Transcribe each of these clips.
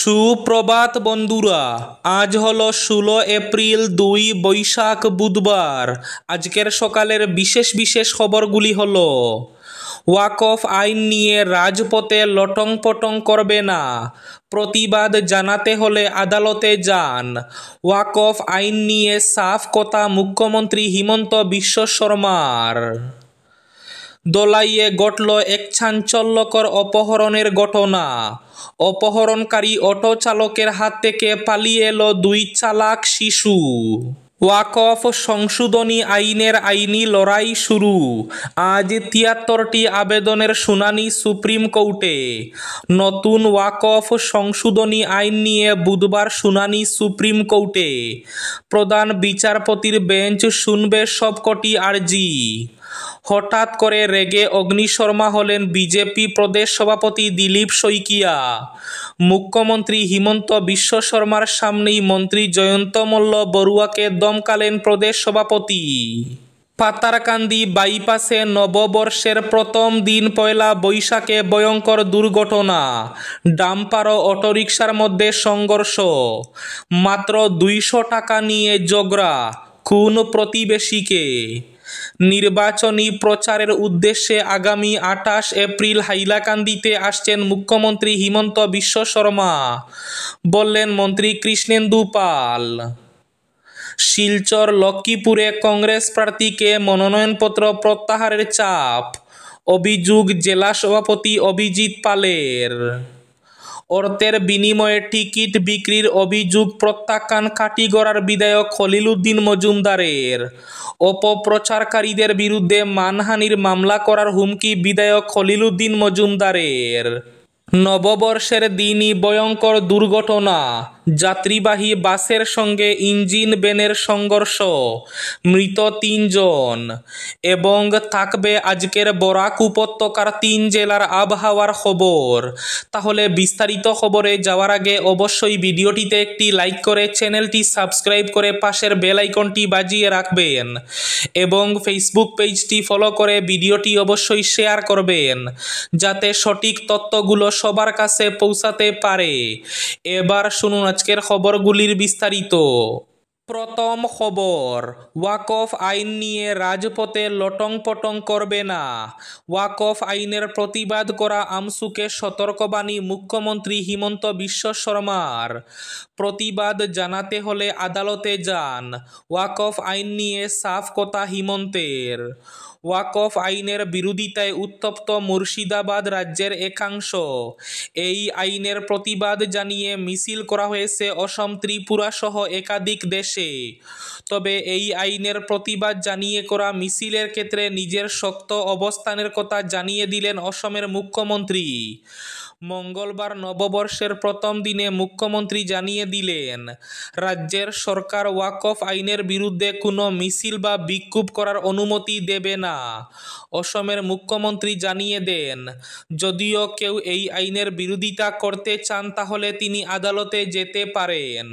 সুপ্রভাত বন্ধুরা, আজ হলো 16 এপ্রিল 2 বৈশাখ বুধবার। আজকের সকালের বিশেষ বিশেষ খবরগুলি হলো: ওয়াকফ আইন নিয়ে রাজপথে লটং পটং করবে না, প্রতিবাদ জানাতে হলে আদালতে যান। ওয়াকফ আইন নিয়ে সাফ কথা মুখ্যমন্ত্রী হিমন্ত বিশ্ব শর্মার। দোলাইয়ে ঘটল এক চাঞ্চল্যকর অপহরণের ঘটনা। অপহরণকারী অটো চালকের হাত থেকে পালিয়ে এলো 2 চালাক শিশু। ওয়াকফ সংশোধনী আইনের আইনি লড়াই শুরু। আজ 73টি আবেদনের শুনানি সুপ্রিম কোর্টে। নতুন ওয়াকফ সংশোধনী আইন নিয়ে বুধবার শুনানি সুপ্রিম কোর্টে। প্রধান বিচারপতির বেঞ্চ শুনবে সবকটি আর্জি। হঠাৎ করে রেগে অগ্নিশর্মা হলেন বিজেপি প্রদেশ সভাপতি দিলীপ শইকিয়া। মুখ্যমন্ত্রী হিমন্ত বিশ্ব শর্মার সামনেই মন্ত্রী জয়ন্ত মল্ল বড়ুয়াকে দমকালেন প্রদেশ সভাপতি। পাতারকান্দি বাইপাসে নববর্ষের প্রথম দিন পয়লা বৈশাখে ভয়ঙ্কর দুর্ঘটনা। ডাম্পার ও অটোরিকশার মধ্যে সংঘর্ষ। মাত্র 200 টাকা নিয়ে ঝগড়া, খুন প্রতিবেশীকে। নির্বাচনী প্রচারের উদ্দেশ্যে আগামী 28 এপ্রিল হাইলাকান্দিতে আসছেন মুখ্যমন্ত্রী হিমন্ত বিশ্ব শর্মা, বললেন মন্ত্রী কৃষ্ণেন্দু পাল। শিলচর লক্ষ্মীপুরে কংগ্রেস প্রার্থীকে মনোনয়নপত্র প্রত্যাহারের চাপ, অভিযোগ জেলা সভাপতি অভিজিৎ পালের। অর্থের বিনিময়ে টিকিট বিক্রির অভিযোগ প্রত্যাখ্যান কাটিগড়ার বিধায়ক খলিল উদ্দিন মজুমদারের। অপপ্রচারকারীদের বিরুদ্ধে মানহানির মামলা করার হুমকি বিধায়ক খলিল উদ্দিন মজুমদারের। নববর্ষের দিনই ভয়ঙ্কর দুর্ঘটনা। যাত্রীবাহী বাসের সঙ্গে ইঞ্জিন ভ্যানের সংঘর্ষ, মৃত 3 জন। এবং থাকবে আজকের বরাক উপত্যকার 3 জেলার আবহাওয়ার খবর। তাহলে বিস্তারিত খবরে যাওয়ার আগে অবশ্যই ভিডিওটিতে একটি লাইক করে চ্যানেলটি সাবস্ক্রাইব করে পাশের বেল আইকনটি বাজিয়ে রাখবেন এবং ফেসবুক পেজটি ফলো করে ভিডিওটি অবশ্যই শেয়ার করবেন, যাতে সঠিক তথ্যগুলো সবার কাছে পৌঁছাতে পারে। এবার শুনুন আজকের খবরগুলির বিস্তারিত। প্রথম খবর, ওয়াকফ আইন নিয়ে রাজপথে লটং পটং করবে না। ওয়াকফ আইনের প্রতিবাদ করা আমসুকে সতর্কবাণী মুখ্যমন্ত্রী হিমন্ত বিশ্ব শর্মার। প্রতিবাদ জানাতে হলে আদালতে যান। ওয়াকফ আইন নিয়ে সাফ কথা হিমন্তের। ওয়াকফ আইনের বিরোধিতায় উত্তপ্ত মুর্শিদাবাদ রাজ্যের একাংশ। এই আইনের প্রতিবাদ জানিয়ে মিছিল করা হয়েছে অসম, ত্রিপুরা সহ একাধিক দেশে। তবে এই আইনের প্রতিবাদ জানিয়ে করা মিছিলের ক্ষেত্রে নিজের শক্ত অবস্থানের কথা জানিয়ে দিলেন অসমের মুখ্যমন্ত্রী। মঙ্গলবার নববর্ষের প্রথম দিনে মুখ্যমন্ত্রী জানিয়ে দিলেন, রাজ্যের সরকার ওয়াকফ আইনের বিরুদ্ধে কোনো মিছিল বা বিক্ষোভ করার অনুমতি দেবে না। অসমের মুখ্যমন্ত্রী জানিয়ে দেন, যদিও কেউ এই আইনের বিরোধিতা করতে চান তাহলে তিনি আদালতে যেতে পারেন।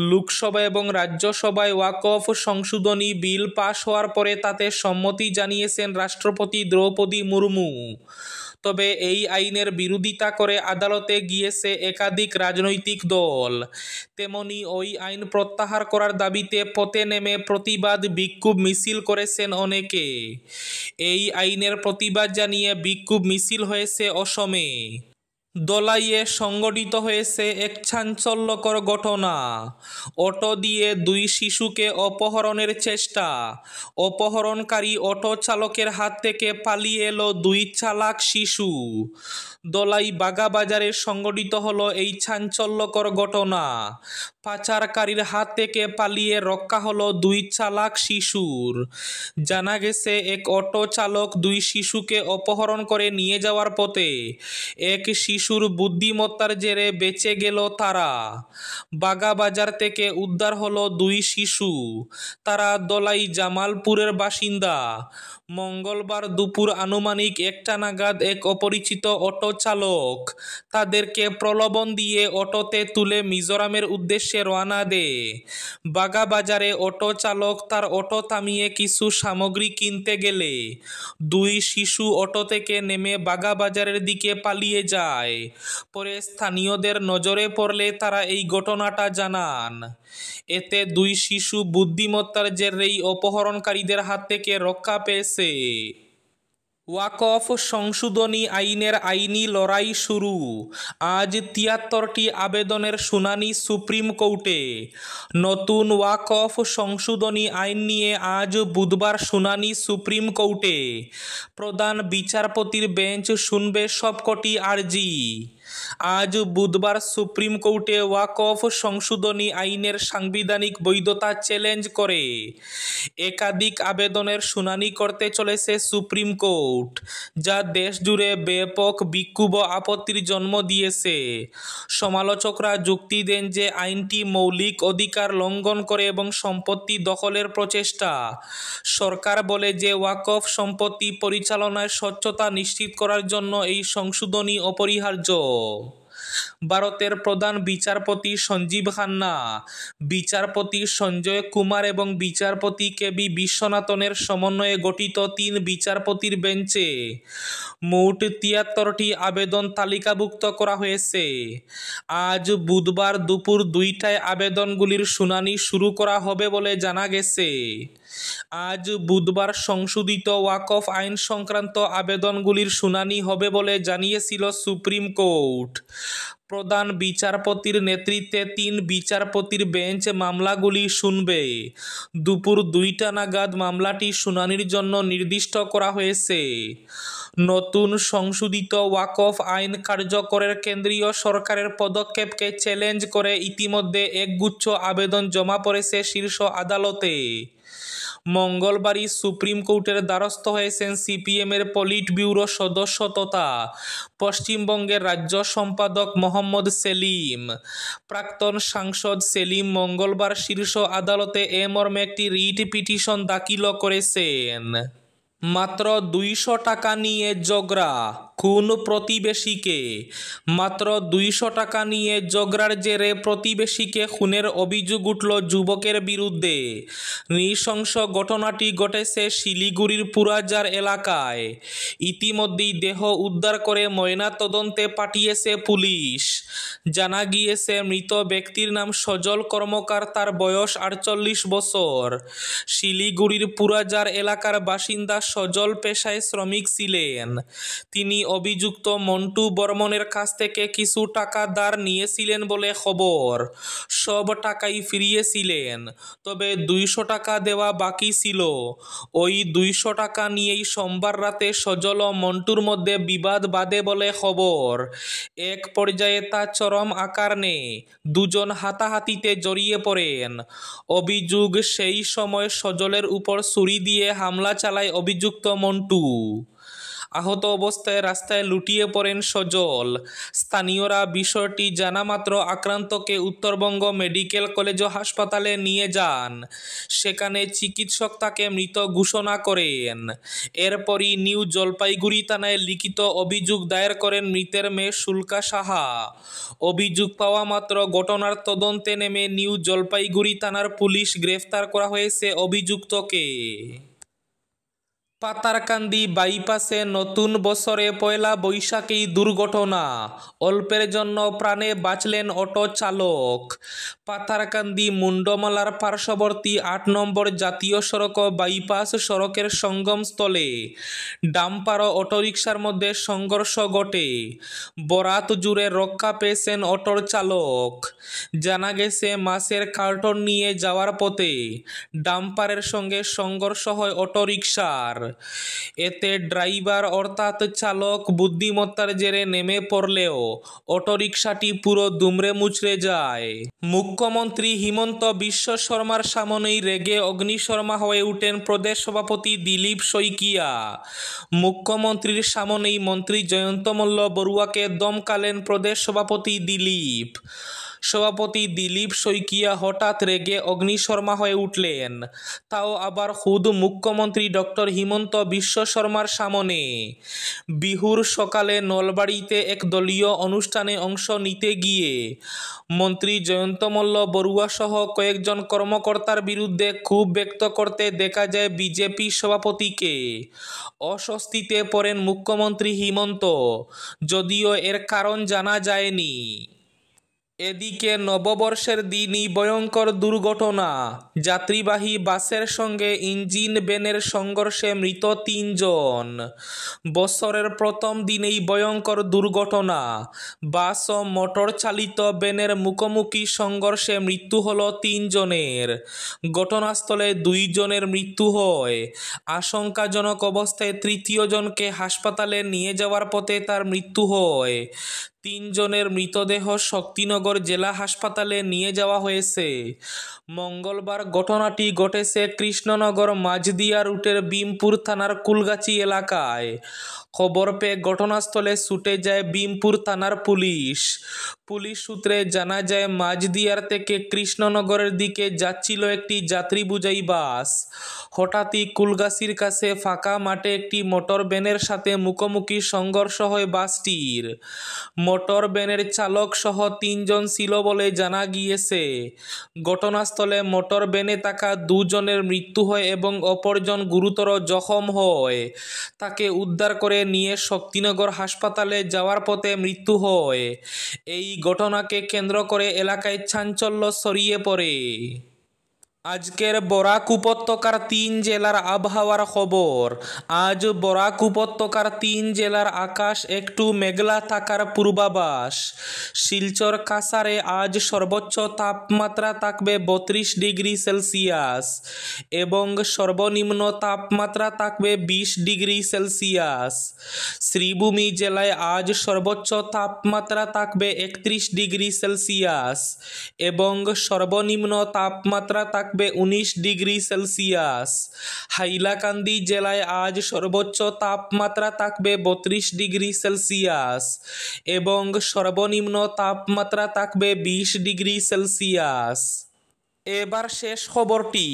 লোকসভা এবং রাজ্যসভায় ওয়াকফ সংশোধনী বিল পাশ হওয়ার পরে তাতে সম্মতি জানিয়েছেন রাষ্ট্রপতি দ্রৌপদী মুর্মু। তবে এই আইনের বিরোধিতা করে আদালতে গিয়েছে একাধিক রাজনৈতিক দল। তেমনি ওই আইন প্রত্যাহার করার দাবিতে পথে নেমে প্রতিবাদ বিক্ষোভ মিছিল করেছেন অনেকে। এই আইনের প্রতিবাদ জানিয়ে বিক্ষোভ মিছিল হয়েছে অসমে। দোলাইয়ে সংঘটিত হয়েছে এক চাঞ্চল্যকর ঘটনা। অটো দিয়ে 2 শিশুকে অপহরণের চেষ্টা। অপহরণকারী অটো চালকের হাত থেকে পালিয়ে এলো 2 চালাক শিশু। দোলাই বাগাবাজারে সংঘটিত হলো এই চাঞ্চল্যকর ঘটনা। পাচারকারীর হাত থেকে পালিয়ে রক্ষা হলো 2 চালাক শিশুর। জানা গেছে, এক অটো চালক 2 শিশুকে অপহরণ করে নিয়ে যাওয়ার পথে এক শিশুর বুদ্ধিমত্তার জেরে বেঁচে গেল তারা। বাগাবাজার থেকে উদ্ধার হলো 2 শিশু। তারা দোলাই জামালপুরের বাসিন্দা। মঙ্গলবার দুপুর আনুমানিক 1টা নাগাদ এক অপরিচিত অটো চালক তাদেরকে প্রলোভন দিয়ে অটোতে তুলে মিজোরামের উদ্দেশ্যে রওনা দেয়। বাগাবাজারে অটো চালক তার অটো থামিয়ে কিছু সামগ্রী কিনতে গেলে দুই শিশু অটো থেকে নেমে বাগাবাজারের দিকে পালিয়ে যায়। পরে স্থানীয়দের নজরে পড়লে তারা এই ঘটনাটা জানান। এতে দুই শিশু বুদ্ধিমত্তার জেরেই অপহরণকারীদের হাত থেকে রক্ষা পেয়েছে। ওয়াকফ সংশোধনী আইনের আইনি লড়াই শুরু। আজ 73টি আবেদনের শুনানি সুপ্রিম কোর্টে। নতুন ওয়াকফ সংশোধনী আইন নিয়ে আজ বুধবার শুনানি সুপ্রিম কোর্টে। প্রধান বিচারপতির বেঞ্চ শুনবে সবকটি আর্জি। আজ বুধবার সুপ্রিম কোর্টে ওয়াকফ সংশোধনী আইনের সাংবিধানিক বৈধতা চ্যালেঞ্জ করে একাধিক আবেদনের শুনানি করতে চলেছে সুপ্রিম কোর্ট, যা দেশ জুড়ে ব্যাপক বিক্ষোভ আপত্তির জন্ম দিয়েছে। সমালোচকরা যুক্তি দেন যে আইনটি মৌলিক অধিকার লঙ্ঘন করে এবং সম্পত্তি দখলের প্রচেষ্টা। সরকার বলে যে ওয়াকফ সম্পত্তি পরিচালনায় স্বচ্ছতা নিশ্চিত করার জন্য এই সংশোধনী অপরিহার্য। ভারতের প্রধান বিচারপতি সঞ্জীব খান্না, বিচারপতি সঞ্জয় কুমার এবং বিচারপতি কেবি বিশ্বনাথনের সমন্বয়ে গঠিত 3 বিচারপতির বেঞ্চে মোট 73টি আবেদন তালিকাভুক্ত করা হয়েছে। আজ বুধবার দুপুর 2টায় আবেদনগুলির শুনানি শুরু করা হবে বলে জানা গেছে। আজ বুধবার সংশোধিত ওয়াকফ আইন সংক্রান্ত আবেদনগুলির শুনানি হবে বলে জানিয়েছিল সুপ্রিম কোর্ট। প্রধান বিচারপতির নেতৃত্বে 3 বিচারপতির বেঞ্চ মামলাগুলি শুনবে। দুপুর 2টা নাগাদ মামলাটি শুনানির জন্য নির্দিষ্ট করা হয়েছে। নতুন সংশোধিত ওয়াকফ আইন কার্যকরের কেন্দ্রীয় সরকারের পদক্ষেপকে চ্যালেঞ্জ করে ইতিমধ্যে একগুচ্ছ আবেদন জমা পড়েছে শীর্ষ আদালতে। মঙ্গলবারই সুপ্রিম কোর্টের দ্বারস্থ হয়েছেন সিপিএমের পলিট ব্যুরো সদস্য তথা পশ্চিমবঙ্গের রাজ্য সম্পাদক মোহাম্মদ সেলিম। প্রাক্তন সাংসদ সেলিম মঙ্গলবার শীর্ষ আদালতে এ মর্মে একটি রিট পিটিশন দাখিল করেছেন। মাত্র 200 টাকা নিয়ে ঝগড়া, খুন প্রতিবেশীকে। মাত্র 200 টাকা নিয়ে ঝগড়ার জেরে প্রতিবেশীকে খুনের অভিযোগ উঠল যুবকের বিরুদ্ধে। নৃশংস ঘটনাটি ঘটেছে শিলিগুড়ির পুরাজার এলাকায়। ইতিমধ্যেই দেহ উদ্ধার করে ময়নাতদন্তে পাঠিয়েছে পুলিশ। জানা গিয়েছে মৃত ব্যক্তির নাম সজল কর্মকার, তার বয়স 48 বছর। শিলিগুড়ির পুরাজার এলাকার বাসিন্দা সজল পেশায় শ্রমিক ছিলেন। তিনি অভিযুক্ত মন্টু বর্মনের কাছ থেকে কিছু টাকা ধার নিয়েছিলেন বলে খবর। সব টাকাই ফিরিয়েছিলেন, তবে 200 টাকা দেওয়া বাকি ছিল। ওই 200 টাকা নিয়েই সোমবার রাতে সজল ও মন্টুর মধ্যে বিবাদ বাধে বলে খবর। এক পর্যায়ে তা চরম আকার নেয়, দুজন হাতাহাতিতে জড়িয়ে পড়েন। অভিযোগ, সেই সময় সজলের উপর ছুরি দিয়ে হামলা চালায় অভিযুক্ত মন্টু। আহত অবস্থায় রাস্তায় লুটিয়ে পড়েন সজল। স্থানীয়রা বিষয়টি জানা মাত্র আক্রান্তকে উত্তরবঙ্গ মেডিকেল কলেজ ও হাসপাতালে নিয়ে যান। সেখানে চিকিৎসক তাকে মৃত ঘোষণা করেন। এরপরই নিউ জলপাইগুড়ি থানায় লিখিত অভিযোগ দায়ের করেন মৃতের মেয়ে শুল্কা সাহা। অভিযোগ পাওয়া মাত্র ঘটনার তদন্তে নেমে নিউ জলপাইগুড়ি থানার পুলিশ গ্রেফতার করা হয়েছে অভিযুক্তকে। পাতারকান্দি বাইপাসে নতুন বছরে পয়লা বৈশাখেই দুর্ঘটনা, অল্পের জন্য প্রাণে বাঁচলেন অটো চালক। পাতারকান্দি মুন্ডমালার পার্শ্ববর্তী 8 নম্বর জাতীয় সড়ক বাইপাস সড়কের সঙ্গমস্থলে ডাম্পার ও অটোরিকশার মধ্যে সংঘর্ষ ঘটে। বরাত জুড়ে রক্ষা পেয়েছেন অটোর চালক। জানা গেছে মাছের কার্টন নিয়ে যাওয়ার পথে ডাম্পারের সঙ্গে সংঘর্ষ হয় অটোরিকশার। এতে ড্রাইভার অর্থাৎ চালক বুদ্ধিমত্তার জেরে নেমে পড়লেও অটোরিকশাটি পুরো দুমড়ে মুচড়ে যায়। মুখ্যমন্ত্রী হিমন্ত বিশ্ব শর্মার সামনেই রেগে অগ্নিশর্মা হয়ে উঠেন প্রদেশ সভাপতি দিলীপ শইকিয়া। মুখ্যমন্ত্রীর সামনেই মন্ত্রী জয়ন্ত মল্ল বড়ুয়াকে দমকালেন প্রদেশ সভাপতি দিলীপ। সভাপতি দিলীপ শইকিয়া হঠাৎ রেগে অগ্নিশর্মা হয়ে উঠলেন, তাও আবার খুদ মুখ্যমন্ত্রী ডক্টর হিমন্ত বিশ্ব শর্মার সামনে। বিহুর সকালে নলবাড়িতে এক দলীয় অনুষ্ঠানে অংশ নিতে গিয়ে মন্ত্রী জয়ন্ত মল্ল বড়ুয়া সহ কয়েকজন কর্মকর্তার বিরুদ্ধে ক্ষোভ ব্যক্ত করতে দেখা যায় বিজেপি সভাপতিকে। অস্বস্তিতে পড়েন মুখ্যমন্ত্রী হিমন্ত, যদিও এর কারণ জানা যায়নি। এদিকে নববর্ষের দিনই ভয়ঙ্কর দুর্ঘটনা, যাত্রীবাহী বাসের সঙ্গে ইঞ্জিন ভ্যানের সংঘর্ষে মৃত ৩ জন। বছরের প্রথম দিনেই ভয়ঙ্কর দুর্ঘটনা, বাস ও মোটর চালিত ভ্যানের মুখোমুখি সংঘর্ষে মৃত্যু হল ৩ জনের। ঘটনাস্থলে ২ জনের মৃত্যু হয়। আশঙ্কাজনক অবস্থায় তৃতীয় জনকে হাসপাতালে নিয়ে যাওয়ার পথে তার মৃত্যু হয়। ৩ জনের মৃতদেহ শক্তিনগর জেলা হাসপাতালে নিয়ে যাওয়া হয়েছে। মঙ্গলবার ঘটনাটি ঘটেছে কৃষ্ণনগর মাঝদিয়া রুটের বিমপুর থানার কুলগাছি এলাকায়। খবর পেয়ে ঘটনাস্থলে ছুটে যায় বিমপুর থানার পুলিশ। পুলিশ সূত্রে জানা যায়, মাঝদিয়ার থেকে কৃষ্ণনগরের দিকে যাচ্ছিল একটি যাত্রী বোঝাই বাস। হঠাৎই কুলগাছির কাছে ফাঁকা মাঠে একটি মোটর ভ্যানের সাথে মুখোমুখি সংঘর্ষ হয় বাসটির। মোটর ভ্যানের চালক সহ ৩ জন ছিল বলে জানা গিয়েছে। ঘটনাস্থলে মোটর ভ্যানে থাকা ২ জনের মৃত্যু হয় এবং অপরজন গুরুতর জখম হয়। তাকে উদ্ধার করে নিয়ে শক্তিনগর হাসপাতালে যাওয়ার পথে মৃত্যু হয়। এই ঘটনাকে কেন্দ্র করে এলাকায় চাঞ্চল্য ছড়িয়ে পড়ে। আজকের বরাক উপত্যকার ৩ জেলার আবহাওয়ার খবর। আজ বরাক উপত্যকার ৩ জেলার আকাশ একটু মেঘলা থাকার পূর্বাভাস। শিলচর কাছাড়ে আজ সর্বোচ্চ তাপমাত্রা থাকবে ৩২ ডিগ্রি সেলসিয়াস এবং সর্বনিম্ন তাপমাত্রা থাকবে ২০ ডিগ্রি সেলসিয়াস। শ্রীভূমি জেলায় আজ সর্বোচ্চ তাপমাত্রা থাকবে ৩১ ডিগ্রি সেলসিয়াস এবং সর্বনিম্ন তাপমাত্রা থাকবে ১৯ ডিগ্রি সেলসিয়াস। হাইলাকান্দি জেলায় আজ সর্বোচ্চ তাপমাত্রা থাকবে ৩২ ডিগ্রি সেলসিয়াস এবং সর্বনিম্ন তাপমাত্রা থাকবে ২০ ডিগ্রি সেলসিয়াস। এবার শেষ খবরটি।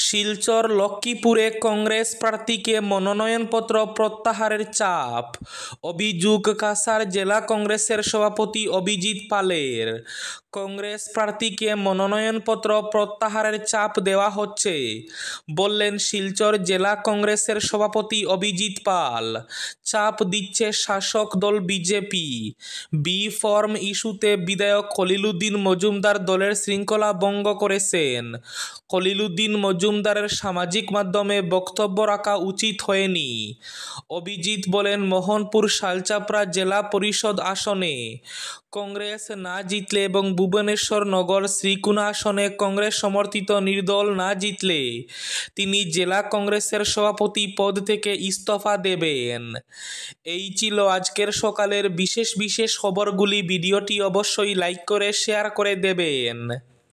শিলচর লক্ষ্মীপুরে কংগ্রেস প্রার্থীকে মনোনয়নপত্র প্রত্যাহারের চাপ, অভিযোগ কাছাড় জেলা কংগ্রেসের সভাপতি অভিজিৎ পালের। কংগ্রেস প্রার্থীকে মনোনয়নপত্র প্রত্যাহারের চাপ দেওয়া হচ্ছে বললেন শিলচর জেলা কংগ্রেসের সভাপতি অভিজিৎ পাল। চাপ দিচ্ছে শাসক দল বিজেপি। বি ফর্ম ইস্যুতে বিধায়ক খলিলুদ্দিন মজুমদার দলের শৃঙ্খলা ভঙ্গ করেছেন। খলিলুদ্দিন মজুমদারের সামাজিক মাধ্যমে বক্তব্য রাখা উচিত হয়নি। অভিজিৎ বলেন, মোহনপুর শালচাপড়া জেলা পরিষদ আসনে কংগ্রেস না জিতলে এবং ভুবনেশ্বর নগর শ্রীকুনা আসনে কংগ্রেস সমর্থিত নির্দল না জিতলে তিনি জেলা কংগ্রেসের সভাপতি পদ থেকে ইস্তফা দেবেন। এই ছিল আজকের সকালের বিশেষ খবরগুলি। ভিডিওটি অবশ্যই লাইক করে শেয়ার করে দেবেন।